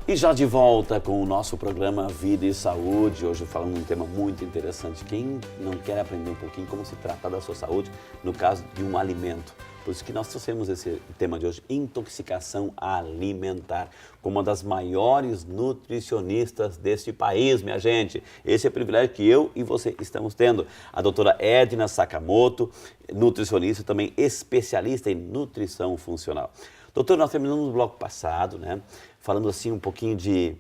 E já de volta com o nosso programa Vida e Saúde, hoje falando de um tema muito interessante. Quem não quer aprender um pouquinho como se tratar da sua saúde, no caso de um alimento? Por isso que nós trouxemos esse tema de hoje, intoxicação alimentar, com uma das maiores nutricionistas deste país, minha gente. Esse é o privilégio que eu e você estamos tendo. A doutora Edna Sakamoto, nutricionista, também especialista em nutrição funcional. Doutor, nós terminamos no bloco passado, né, falando assim um pouquinho de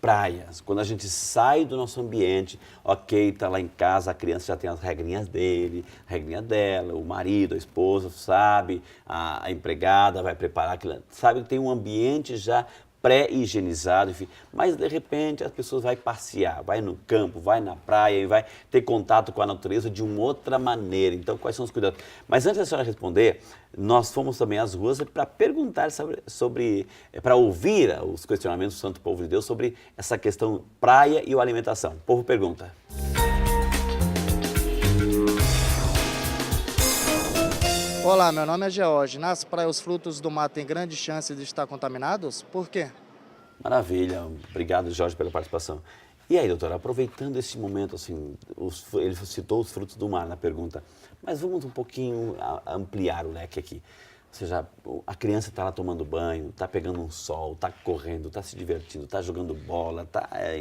praias. Quando a gente sai do nosso ambiente, ok, tá lá em casa, a criança já tem as regrinhas dele, a regrinha dela, o marido, a esposa, sabe, a empregada vai preparar aquilo, sabe que tem um ambiente já pré-higienizado, enfim, mas de repente as pessoas vão passear, vai no campo, vai na praia e vai ter contato com a natureza de uma outra maneira. Então, quais são os cuidados? Mas antes da senhora responder, nós fomos também às ruas para perguntar para ouvir os questionamentos do Santo Povo de Deus sobre essa questão praia e alimentação. O povo pergunta. Olá, meu nome é George. Nas praias, os frutos do mar têm grande chance de estar contaminados? Por quê? Maravilha. Obrigado, Jorge, pela participação. E aí, doutora, aproveitando esse momento, assim, ele citou os frutos do mar na pergunta, mas vamos um pouquinho ampliar o leque aqui. Ou seja, a criança está lá tomando banho, está pegando um sol, está correndo, está se divertindo, está jogando bola,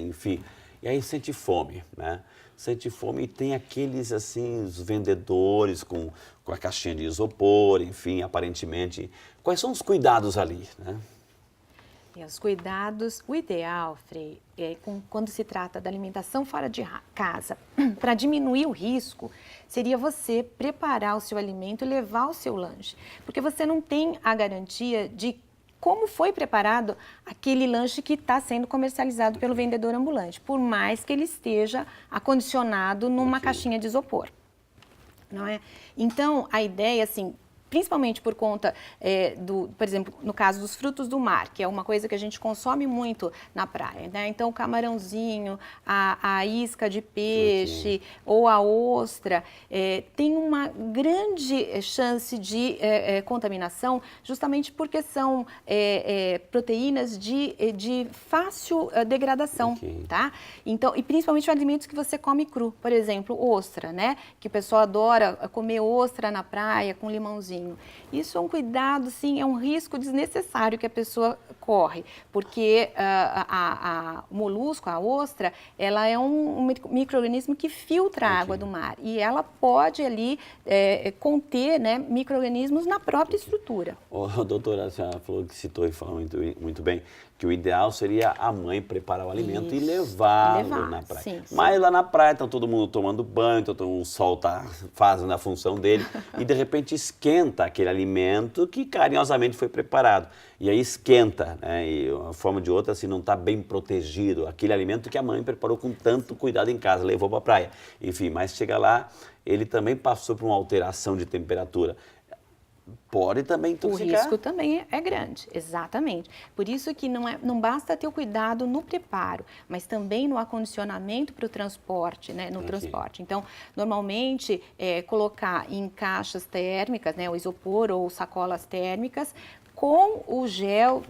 enfim, e aí sente fome, né? Sente fome e tem aqueles, assim, os vendedores com a caixinha de isopor, enfim, aparentemente. Quais são os cuidados ali, né? Os cuidados, o ideal, Frei, quando se trata da alimentação fora de casa, para diminuir o risco, seria você preparar o seu alimento e levar o seu lanche. Porque você não tem a garantia de como foi preparado aquele lanche que está sendo comercializado pelo vendedor ambulante, por mais que ele esteja acondicionado numa caixinha de isopor, não é? Então, a ideia, assim, principalmente por conta por exemplo, no caso dos frutos do mar, que é uma coisa que a gente consome muito na praia, né? Então, o camarãozinho, a isca de peixe ou a ostra tem uma grande chance de contaminação, justamente porque são proteínas de fácil degradação, tá? Então, e principalmente alimentos que você come cru, por exemplo, ostra, né? Que o pessoal adora comer ostra na praia com limãozinho. Isso é um cuidado, sim, é um risco desnecessário que a pessoa corre, porque o molusco, a ostra, ela é um micro-organismo que filtra a água do mar e ela pode ali conter, né, micro-organismos na própria estrutura. Doutora, a senhora falou que citou e falou muito bem que o ideal seria a mãe preparar o alimento e levá-lo na praia. Sim. Mas lá na praia está todo mundo tomando banho, o sol está fazendo a função dele e de repente esquenta aquele alimento que carinhosamente foi preparado. E aí esquenta, né? E uma forma de outra, assim, não está bem protegido. Aquele alimento que a mãe preparou com tanto cuidado em casa, levou para a praia. Enfim, mas chega lá, ele também passou por uma alteração de temperatura. Pode também intoxicar. O risco também é grande, exatamente. Por isso que não basta ter o cuidado no preparo, mas também no acondicionamento para o transporte, né, no transporte. Então, normalmente, colocar em caixas térmicas, né, o isopor ou sacolas térmicas, com o gel,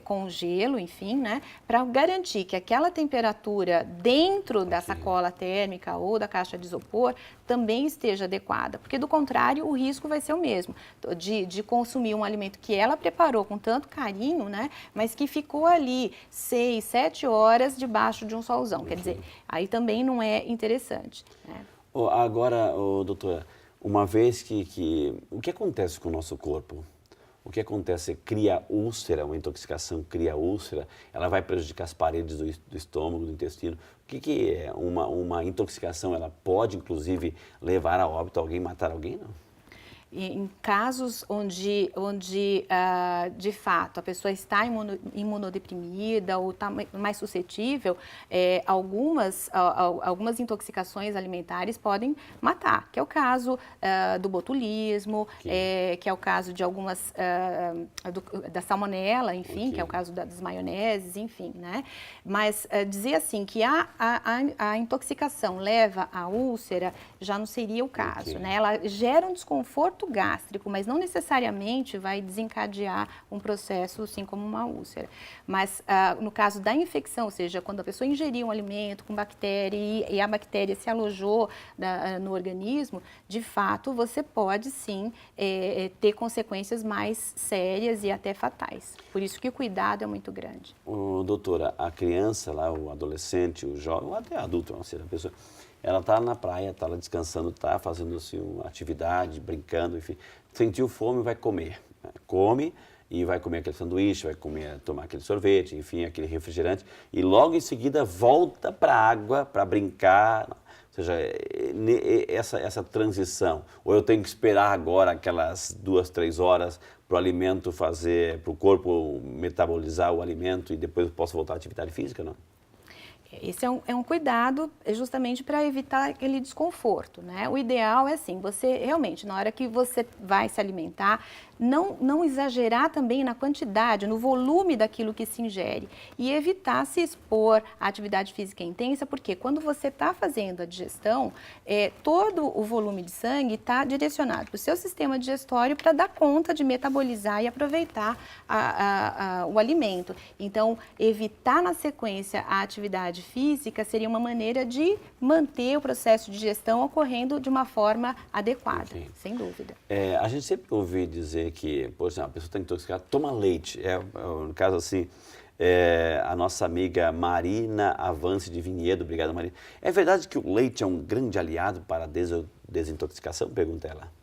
com o gelo, enfim, né, para garantir que aquela temperatura dentro da sacola térmica ou da caixa de isopor também esteja adequada, porque do contrário o risco vai ser o mesmo, de consumir um alimento que ela preparou com tanto carinho, né, mas que ficou ali 6, 7 horas debaixo de um solzão, quer dizer, aí também não é interessante, né? Agora, doutora, uma vez o que acontece com o nosso corpo? O que acontece? Cria úlcera, uma intoxicação cria úlcera, ela vai prejudicar as paredes do estômago, do intestino. O que é? Uma intoxicação, ela pode, inclusive, levar a óbito alguém, matar alguém, não? Em casos onde de fato, a pessoa está imunodeprimida ou está mais suscetível, algumas intoxicações alimentares podem matar, que é o caso do botulismo, que é o caso de algumas, da salmonela, enfim, que é o caso das maioneses, enfim, né? Mas dizer assim que a intoxicação leva à úlcera já não seria o caso, né? Ela gera um desconforto ortogástrico, mas não necessariamente vai desencadear um processo assim como uma úlcera. Mas no caso da infecção, ou seja, quando a pessoa ingeriu um alimento com bactéria e a bactéria se alojou no organismo, de fato você pode sim ter consequências mais sérias e até fatais. Por isso que o cuidado é muito grande. Doutora, a criança lá, o adolescente, o jovem, ou até adulto, não sei, a pessoa, ela está na praia, está lá descansando, está fazendo assim, uma atividade, brincando, enfim, sentiu fome, vai comer. Come e vai comer aquele sanduíche, vai tomar aquele sorvete, enfim, aquele refrigerante, e logo em seguida volta para a água para brincar. Ou seja, essa transição, ou eu tenho que esperar agora aquelas 2, 3 horas para o alimento para o corpo metabolizar o alimento e depois eu posso voltar à atividade física, não? Esse é um cuidado justamente para evitar aquele desconforto, né? O ideal é assim, você realmente, na hora que você vai se alimentar, não exagerar também na quantidade, no volume daquilo que se ingere e evitar se expor à atividade física intensa, porque quando você está fazendo a digestão, todo o volume de sangue está direcionado para o seu sistema digestório para dar conta de metabolizar e aproveitar o alimento. Então, evitar na sequência a atividade física seria uma maneira de manter o processo de digestão ocorrendo de uma forma adequada, okay, sem dúvida. A gente sempre ouve dizer que, por exemplo, a pessoa está intoxicada, toma leite. No caso assim, a nossa amiga Marina Avance de Vinhedo, obrigado Marina. É verdade que o leite é um grande aliado para a desintoxicação? Pergunta ela.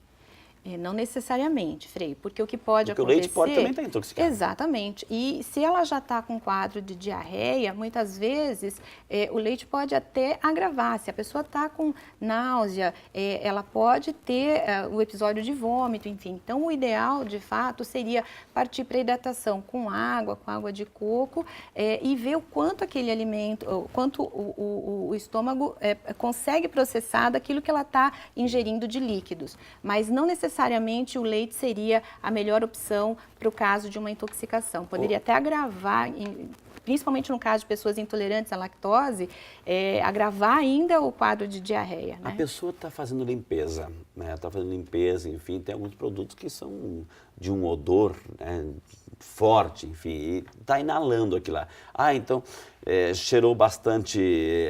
Não necessariamente, Frei, porque o que pode acontecer... o leite pode também estar intoxicado. Exatamente. E se ela já está com quadro de diarreia, muitas vezes o leite pode até agravar. Se a pessoa está com náusea, ela pode ter o episódio de vômito, enfim. Então, o ideal, de fato, seria partir para a hidratação com água de coco e ver o quanto aquele alimento, o quanto o estômago consegue processar daquilo que ela está ingerindo de líquidos. Mas não necessariamente o leite seria a melhor opção para o caso de uma intoxicação. Poderia até agravar, principalmente no caso de pessoas intolerantes à lactose, agravar ainda o quadro de diarreia. Né? A pessoa está fazendo limpeza, né? Está fazendo limpeza, enfim, tem alguns produtos que são de um odor, né, forte, enfim, e está inalando aquilo lá. Então, cheirou bastante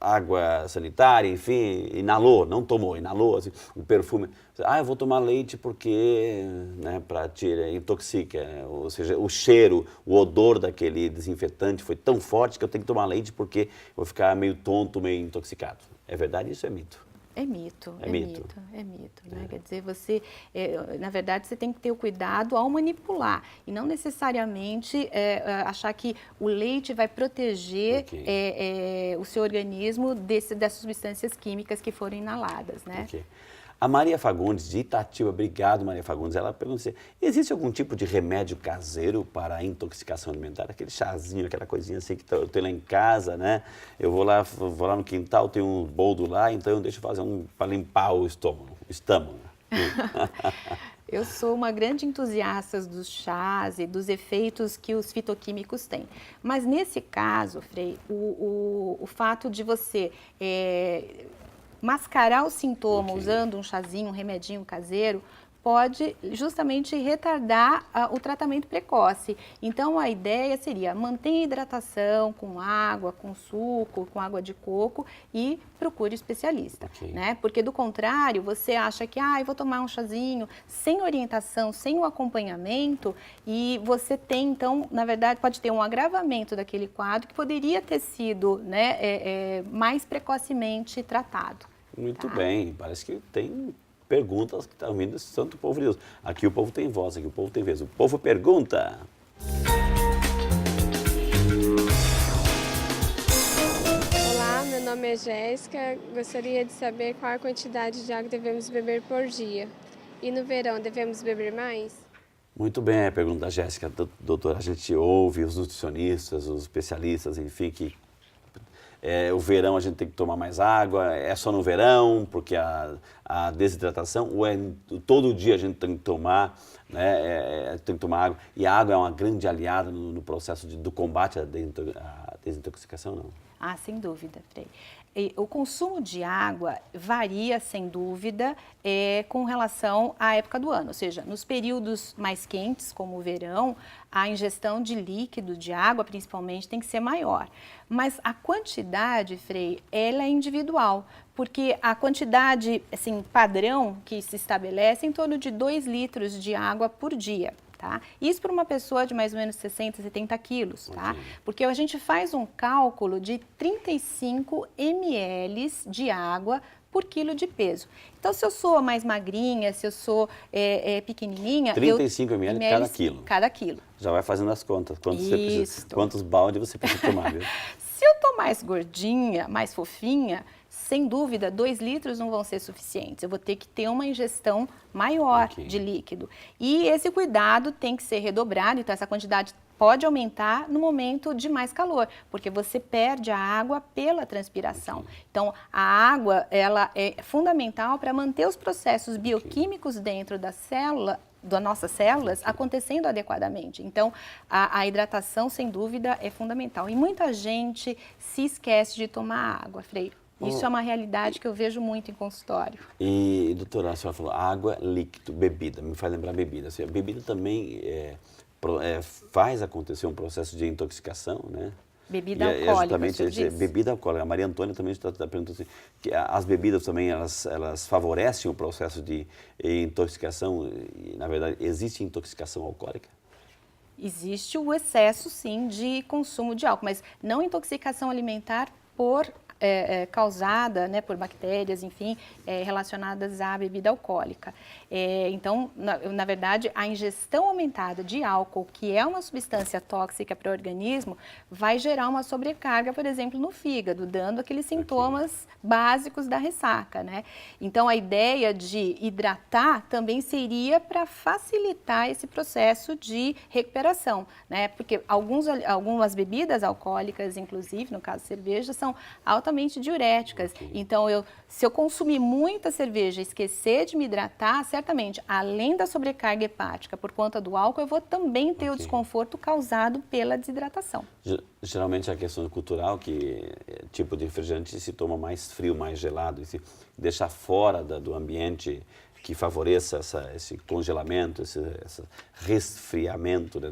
água sanitária, enfim, inalou, não tomou, inalou, assim, o perfume. Eu vou tomar leite porque, né, para tirar, intoxica, ou seja, o cheiro, o odor daquele desinfetante foi tão forte que eu tenho que tomar leite porque eu vou ficar meio tonto, meio intoxicado. É verdade, isso é mito? É mito. Né? Quer dizer, você, na verdade, você tem que ter o cuidado ao manipular e não necessariamente achar que o leite vai proteger o seu organismo dessas substâncias químicas que foram inaladas, né? Okay. A Maria Fagundes, de Itatiba, obrigado Maria Fagundes, ela pergunta assim, existe algum tipo de remédio caseiro para a intoxicação alimentar? Aquele chazinho, aquela coisinha assim que eu tenho lá em casa, né? Eu vou lá no quintal, tem um boldo lá, então deixa eu fazer para limpar o estômago. Eu sou uma grande entusiasta dos chás e dos efeitos que os fitoquímicos têm. Mas nesse caso, Frei, o fato de você mascarar o sintoma usando um chazinho, um remedinho caseiro, pode justamente retardar o tratamento precoce. Então, a ideia seria manter a hidratação com água, com suco, com água de coco e procure especialista, né? Porque, do contrário, você acha que, eu vou tomar um chazinho sem orientação, sem o acompanhamento e você tem, então, na verdade, pode ter um agravamento daquele quadro que poderia ter sido, né, mais precocemente tratado. Muito bem, parece que tem perguntas que estão vindo do Santo Povo de Deus. Aqui o povo tem voz, aqui o povo tem vez. O povo pergunta. Olá, meu nome é Jéssica. Gostaria de saber qual a quantidade de água devemos beber por dia. E no verão, devemos beber mais? Muito bem, a pergunta da Jéssica. Doutora, a gente ouve os nutricionistas, os especialistas, enfim, que o verão a gente tem que tomar mais água, é só no verão, porque a desidratação, ou todo dia a gente tem que tomar, né, tem que tomar água, e a água é uma grande aliada no processo do combate à desintoxicação, não? Sem dúvida, Frei. O consumo de água varia, sem dúvida, com relação à época do ano. Ou seja, nos períodos mais quentes, como o verão, a ingestão de líquido, de água principalmente, tem que ser maior. Mas a quantidade, Frei, ela é individual, porque a quantidade assim, padrão que se estabelece é em torno de 2 litros de água por dia. Tá? Isso para uma pessoa de mais ou menos 60, 70 quilos, tá? Ok. Porque a gente faz um cálculo de 35 ml de água por quilo de peso. Então, se eu sou mais magrinha, se eu sou pequenininha... 35 ml cada quilo. Cada quilo. Já vai fazendo as contas. Quantos, você precisa, Isso. quantos balde você precisa tomar, viu? Se eu tô mais gordinha, mais fofinha, sem dúvida, 2 litros não vão ser suficientes. Eu vou ter que ter uma ingestão maior Ok. de líquido. E esse cuidado tem que ser redobrado, então essa quantidade pode aumentar no momento de mais calor, porque você perde a água pela transpiração. Então, a água, ela é fundamental para manter os processos bioquímicos dentro da célula, das nossas células, acontecendo adequadamente. Então, a hidratação, sem dúvida, é fundamental. E muita gente se esquece de tomar água, Frei. Isso é uma realidade que eu vejo muito em consultório. E, doutora, a senhora falou água, líquido, bebida, me faz lembrar bebida. Assim, a bebida também faz acontecer um processo de intoxicação, né? Bebida E alcoólica, justamente o senhor diz? bebida alcoólica. A Maria Antônia também está perguntando assim, que as bebidas também, elas favorecem o processo de intoxicação, e, na verdade, existe intoxicação alcoólica? Existe o excesso, sim, de consumo de álcool, mas não intoxicação alimentar causada, né, por bactérias, enfim, relacionadas à bebida alcoólica. Então, na verdade, a ingestão aumentada de álcool, que é uma substância tóxica para o organismo, vai gerar uma sobrecarga, por exemplo, no fígado, dando aqueles sintomas básicos da ressaca, né? Então, a ideia de hidratar também seria para facilitar esse processo de recuperação, né? Porque algumas bebidas alcoólicas, inclusive, no caso cerveja, são altamente diuréticas. Então, se eu consumir muita cerveja e esquecer de me hidratar, certamente, além da sobrecarga hepática por conta do álcool, eu vou também ter o desconforto causado pela desidratação. Geralmente a questão cultural, que tipo de refrigerante se toma mais frio, mais gelado, e se deixar fora do ambiente que favoreça esse congelamento, esse resfriamento, né,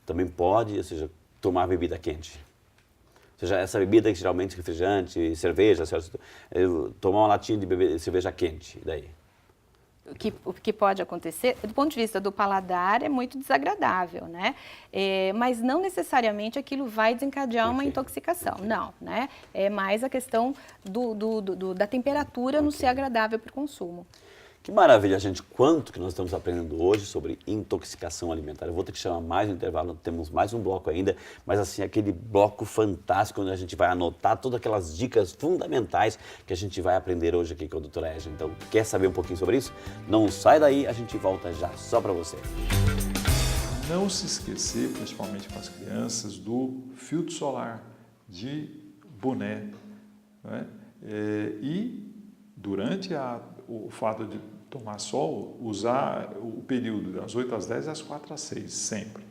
também pode, ou seja, tomar bebida quente. Ou seja, essa bebida que geralmente refrigerante, cerveja, tomar uma latinha de cerveja quente, daí. O que pode acontecer, do ponto de vista do paladar, é muito desagradável, né? Mas não necessariamente aquilo vai desencadear uma intoxicação, não, né? É mais a questão da temperatura não ser agradável para o consumo. Que maravilha, gente, quanto que nós estamos aprendendo hoje sobre intoxicação alimentar. Eu vou ter que chamar mais um intervalo, temos mais um bloco ainda, mas assim, aquele bloco fantástico onde a gente vai anotar todas aquelas dicas fundamentais que a gente vai aprender hoje aqui com a doutora Égia. Então, quer saber um pouquinho sobre isso? Não sai daí, a gente volta já, só para você. Não se esquecer, principalmente com as crianças, do filtro solar, de boné, né? E durante o fato de tomar sol, usar o período das 8 às 10 e às 4 às 6, sempre.